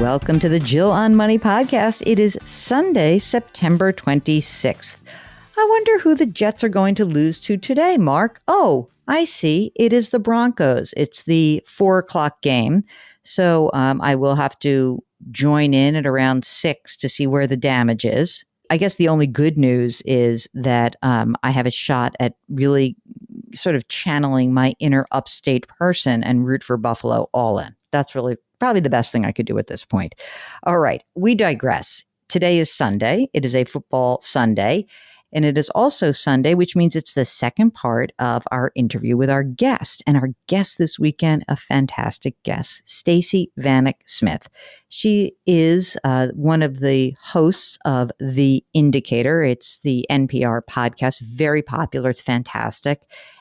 Welcome to the Jill on Money podcast. It is Sunday, September 26th. I wonder who the Jets are going to lose to today, Mark. Oh, I see. It is the Broncos. It's the 4:00 game. So I will have to join in at around 6 to see where the damage is. I guess the only good news is that I have a shot at really sort of channeling my inner upstate person and root for Buffalo all in. That's really probably the best thing I could do at this point. All right, we digress. Today is Sunday. It is a football Sunday. And it is also Sunday, which means it's the second part of our interview with our guest. And our guest this weekend, a fantastic guest, Stacey Vanek Smith. She is one of the hosts of The Indicator. It's the NPR podcast, very popular. It's fantastic.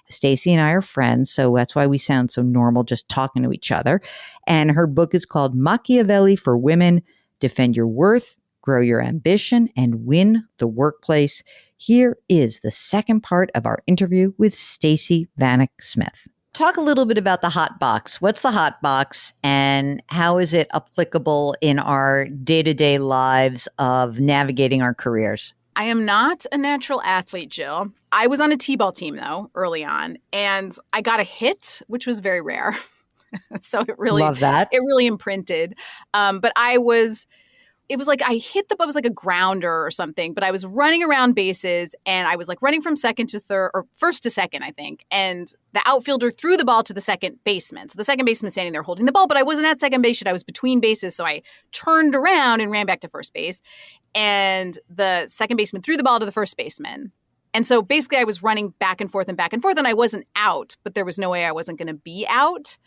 Stacey and I are friends, so that's why we sound so normal just talking to each other. And her book is called Machiavelli for Women, Defend Your Worth, Grow Your Ambition, and Win the Workplace. Here is the second part of our interview with Stacey Vanek Smith. Talk a little bit about the hot box. What's the hot box and how is it applicable in our day-to-day lives of navigating our careers? I am not a natural athlete, Jill. I was on a t-ball team, though, early on, and I got a hit, which was very rare. So it really, love that. It really imprinted. But it was like I hit the ball, it was like a grounder or something, but I was running around bases and I was like running from second to third or first to second, I think. And the outfielder threw the ball to the second baseman. So the second baseman standing there holding the ball, but I wasn't at second base yet. I was between bases. So I turned around and ran back to first base. And the second baseman threw the ball to the first baseman. And so basically I was running back and forth and I wasn't out, but there was no way I wasn't going to be out.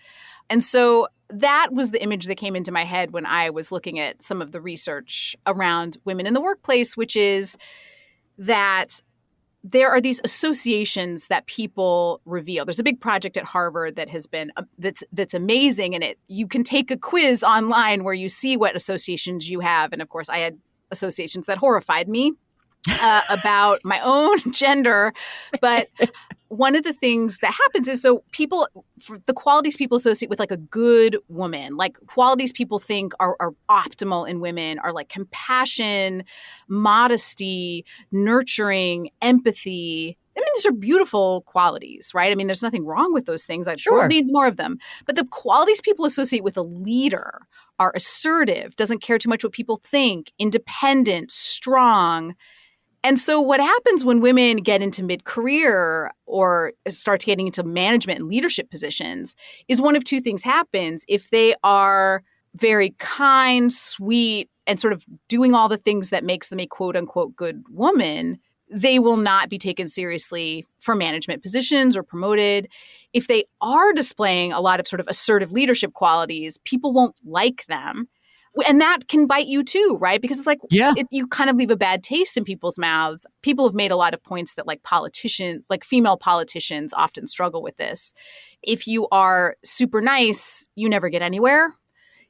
And so that was the image that came into my head when I was looking at some of the research around women in the workplace, which is that there are these associations that people reveal. There's a big project at Harvard that has been that's amazing, and you can take a quiz online where you see what associations you have. And of course, I had associations that horrified me about my own gender, but one of the things that happens is the qualities people associate with like a good woman, like qualities people think are optimal in women are like compassion, modesty, nurturing, empathy. I mean, these are beautiful qualities, right? I mean, there's nothing wrong with those things. The world needs more of them. But the qualities people associate with a leader are assertive, doesn't care too much what people think, independent, strong. And so what happens when women get into mid-career or start getting into management and leadership positions is one of two things happens. If they are very kind, sweet, and sort of doing all the things that makes them a quote-unquote good woman, they will not be taken seriously for management positions or promoted. If they are displaying a lot of sort of assertive leadership qualities, people won't like them. And that can bite you too, right? Because it's like you kind of leave a bad taste in people's mouths. People have made a lot of points that like female politicians often struggle with this. If you are super nice, you never get anywhere.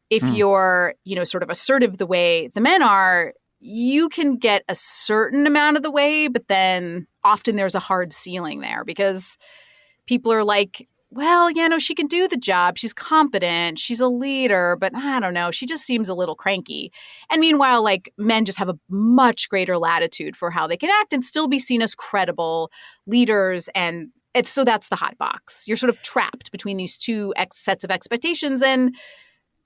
If you're, sort of assertive the way the men are, you can get a certain amount of the way, but then often there's a hard ceiling there because people are like, well, she can do the job. She's competent. She's a leader, but I don't know. She just seems a little cranky. And meanwhile, like men just have a much greater latitude for how they can act and still be seen as credible leaders. And so that's the hot box. You're sort of trapped between these two sets of expectations and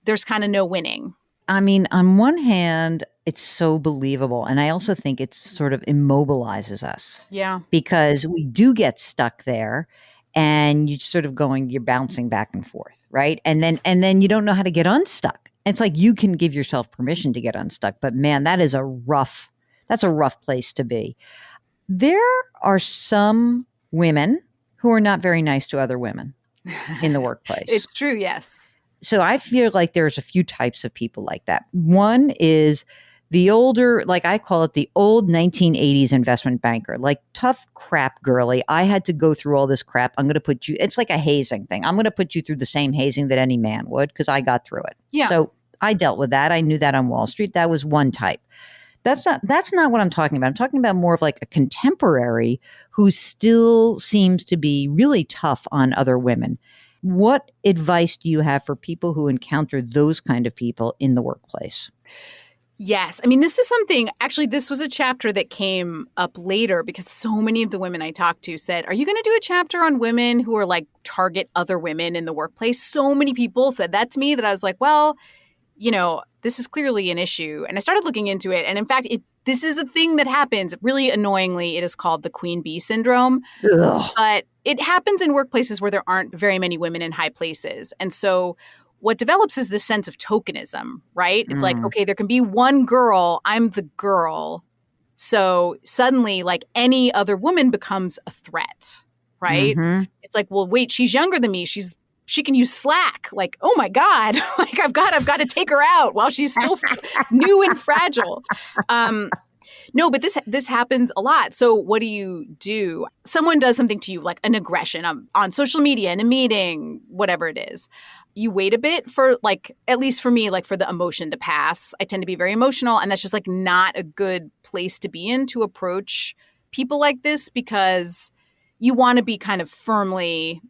there's kind of no winning. I mean, on one hand, it's so believable. And I also think it sort of immobilizes us. Yeah. Because we do get stuck there. And you're sort of you're bouncing back and forth, right? And then you don't know how to get unstuck. It's like you can give yourself permission to get unstuck, but man, that's a rough place to be. There are some women who are not very nice to other women in the workplace. It's true, yes. So I feel like there's a few types of people like that. One is the older, like I call it the old 1980s investment banker, like tough crap girly. I had to go through all this crap. I'm going to put you, it's like a hazing thing. I'm going to put you through the same hazing that any man would because I got through it. Yeah. So I dealt with that. I knew that on Wall Street. That was one type. That's not what I'm talking about. I'm talking about more of like a contemporary who still seems to be really tough on other women. What advice do you have for people who encounter those kind of people in the workplace? Yes. I mean, this is something, actually, this was a chapter that came up later because so many of the women I talked to said, are you going to do a chapter on women who are like target other women in the workplace? So many people said that to me that I was like, well, this is clearly an issue. And I started looking into it. And in fact, this is a thing that happens. Really annoyingly, it is called the queen bee syndrome. Ugh. But it happens in workplaces where there aren't very many women in high places. And so what develops is this sense of tokenism, right? It's like, okay, there can be one girl, I'm the girl. So suddenly, like any other woman becomes a threat, right? Mm-hmm. It's like, well, wait, she's younger than me. She can use Slack. Like, oh my God, like I've got to take her out while she's still new and fragile. No, but this happens a lot. So what do? Someone does something to you, like an aggression on social media, in a meeting, whatever it is. You wait a bit for, like, at least for me, like for the emotion to pass. I tend to be very emotional, and that's just like not a good place to be in to approach people like this, because you want to be kind of firmly,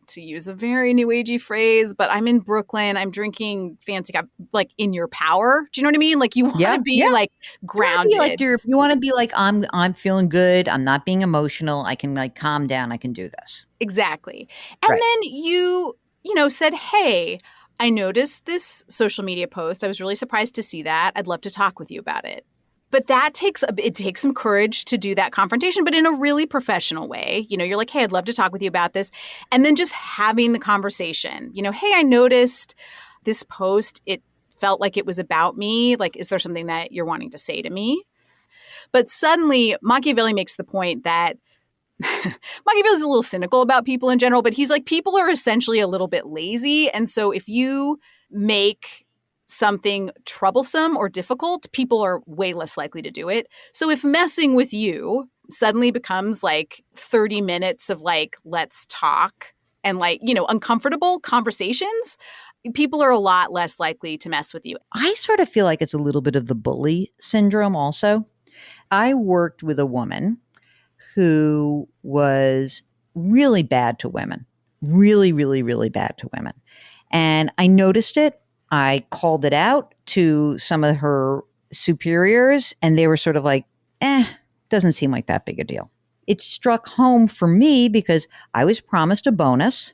to use a very new agey phrase, but I'm in Brooklyn, I'm drinking fancy, like in your power. Do you know what I mean? Like you want to be like grounded. You want to be like, I'm feeling good. I'm not being emotional. I can like calm down. I can do this. Exactly. And then you said, hey, I noticed this social media post. I was really surprised to see that. I'd love to talk with you about it. But it takes some courage to do that confrontation, but in a really professional way. You're like, hey, I'd love to talk with you about this. And then just having the conversation, hey, I noticed this post. It felt like it was about me. Like, is there something that you're wanting to say to me? But suddenly Machiavelli makes the point that Machiavelli's a little cynical about people in general, but he's like, people are essentially a little bit lazy. And so if you make something troublesome or difficult, people are way less likely to do it. So if messing with you suddenly becomes like 30 minutes of like, let's talk and like, uncomfortable conversations, people are a lot less likely to mess with you. I sort of feel like it's a little bit of the bully syndrome also. I worked with a woman who was really bad to women, really, really, really bad to women. And I noticed it. I called it out to some of her superiors, and they were sort of like, doesn't seem like that big a deal. It struck home for me because I was promised a bonus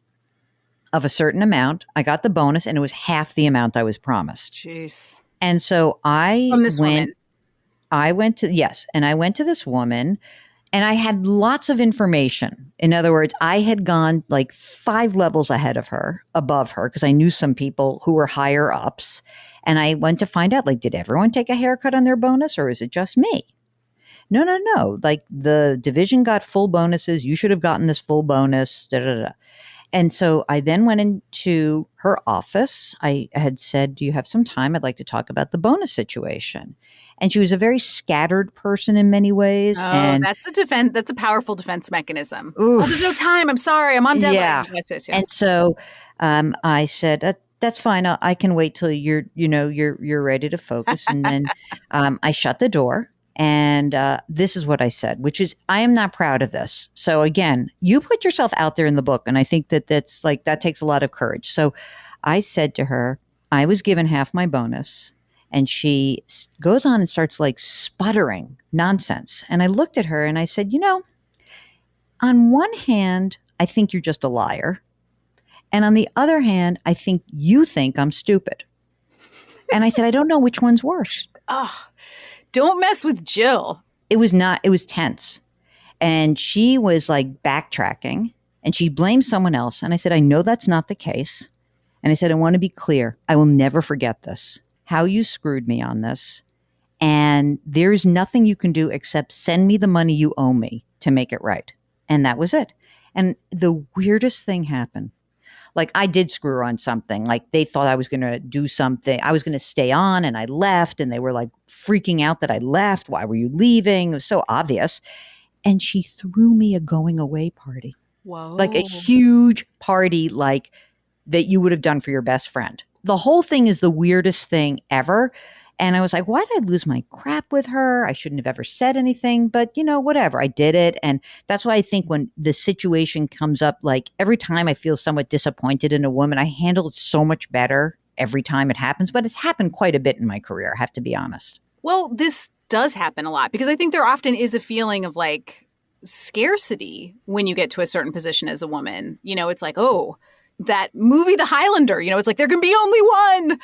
of a certain amount. I got the bonus, and it was half the amount I was promised. Jeez. And so From this woman. I went to this woman, and I had lots of information. In other words, I had gone like 5 levels above her, because I knew some people who were higher ups. And I went to find out, like, did everyone take a haircut on their bonus, or is it just me? No. Like, the division got full bonuses. You should have gotten this full bonus. Da, da, da. And so I then went into her office. I had said, do you have some time? I'd like to talk about the bonus situation. And she was a very scattered person in many ways. Oh, and that's a powerful defense mechanism. Oh, there's no time. I'm sorry. I'm on deadline. Yeah. Yes. And so I said, that's fine. I can wait till you're ready to focus. And then I shut the door. And this is what I said, which is, I am not proud of this. So again, you put yourself out there in the book. And I think that that takes a lot of courage. So I said to her, I was given half my bonus. And she goes on and starts like sputtering nonsense. And I looked at her and I said, on one hand, I think you're just a liar. And on the other hand, I think you think I'm stupid. And I said, I don't know which one's worse. Oh, don't mess with Jill. It was tense. And she was like backtracking, and she blamed someone else. And I said, I know that's not the case. And I said, I want to be clear. I will never forget this, how you screwed me on this. And there's nothing you can do except send me the money you owe me to make it right. And that was it. And the weirdest thing happened. Like, I did screw her on something. Like, they thought I was going to do something. I was going to stay on, and I left, and they were like freaking out that I left. Why were you leaving? It was so obvious. And she threw me a going away party. Whoa. Like a huge party, like that you would have done for your best friend. The whole thing is the weirdest thing ever. And I was like, why did I lose my crap with her? I shouldn't have ever said anything, but whatever. I did it. And that's why I think when the situation comes up, like every time I feel somewhat disappointed in a woman, I handle it so much better every time it happens. But it's happened quite a bit in my career, I have to be honest. Well, this does happen a lot because I think there often is a feeling of like scarcity when you get to a certain position as a woman. It's like, oh, that movie, The Highlander, it's like there can be only one.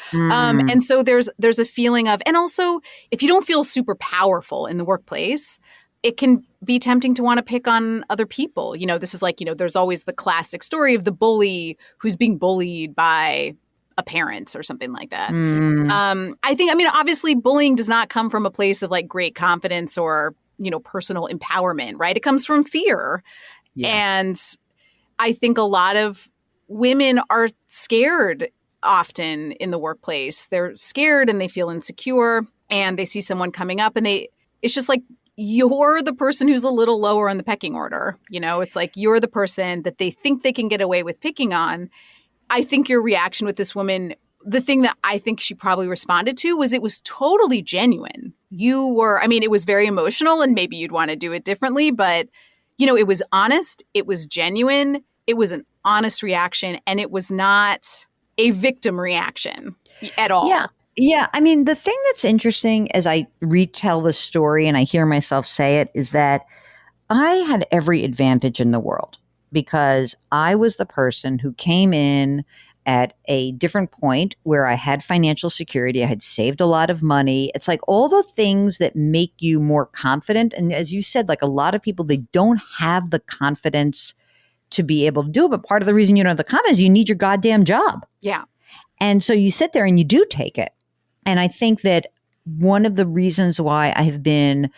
And so there's a feeling of, and also if you don't feel super powerful in the workplace, it can be tempting to want to pick on other people. This is like, there's always the classic story of the bully who's being bullied by a parent or something like that. Obviously bullying does not come from a place of like great confidence or, personal empowerment, right? It comes from fear. Yeah. And I think a lot of women are scared often in the workplace. They're scared and they feel insecure and they see someone coming up and it's just like, you're the person who's a little lower on the pecking order. It's like you're the person that they think they can get away with picking on. I think your reaction with this woman, the thing that I think she probably responded to was it was totally genuine. It was very emotional and maybe you'd want to do it differently, but it was honest. It was genuine. It was an honest reaction, and it was not a victim reaction at all. Yeah. Yeah. I mean, the thing that's interesting as I retell the story and I hear myself say it is that I had every advantage in the world because I was the person who came in at a different point where I had financial security. I had saved a lot of money. It's like all the things that make you more confident. And as you said, like a lot of people, they don't have the confidence to be able to do it. But part of the reason you don't have the confidence is you need your goddamn job. Yeah. And so you sit there and you do take it. And I think that one of the reasons why I have been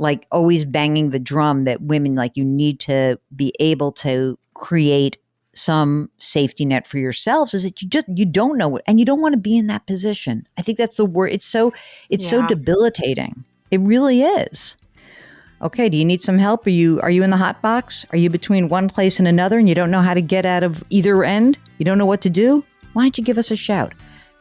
like always banging the drum that women, like, you need to be able to create some safety net for yourselves is that you don't know it and you don't want to be in that position. I think that's the word. It's so debilitating. It really is. Okay, do you need some help? Are you in the hot box? Are you between one place and another and you don't know how to get out of either end? You don't know what to do? Why don't you give us a shout?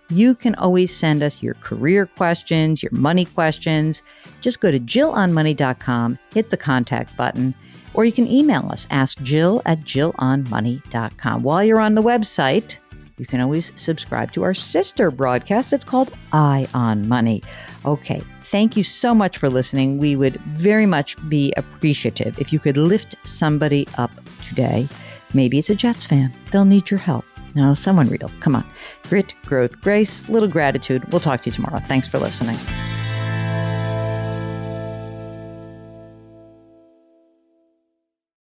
You can always send us your career questions, your money questions. Just go to JillOnMoney.com, hit the contact button, or you can email us, askjill@JillOnMoney.com. While you're on the website, you can always subscribe to our sister broadcast. It's called Eye on Money. Okay, thank you so much for listening. We would very much be appreciative if you could lift somebody up today. Maybe it's a Jets fan. They'll need your help. No, someone real. Come on. Grit, growth, grace, little gratitude. We'll talk to you tomorrow. Thanks for listening.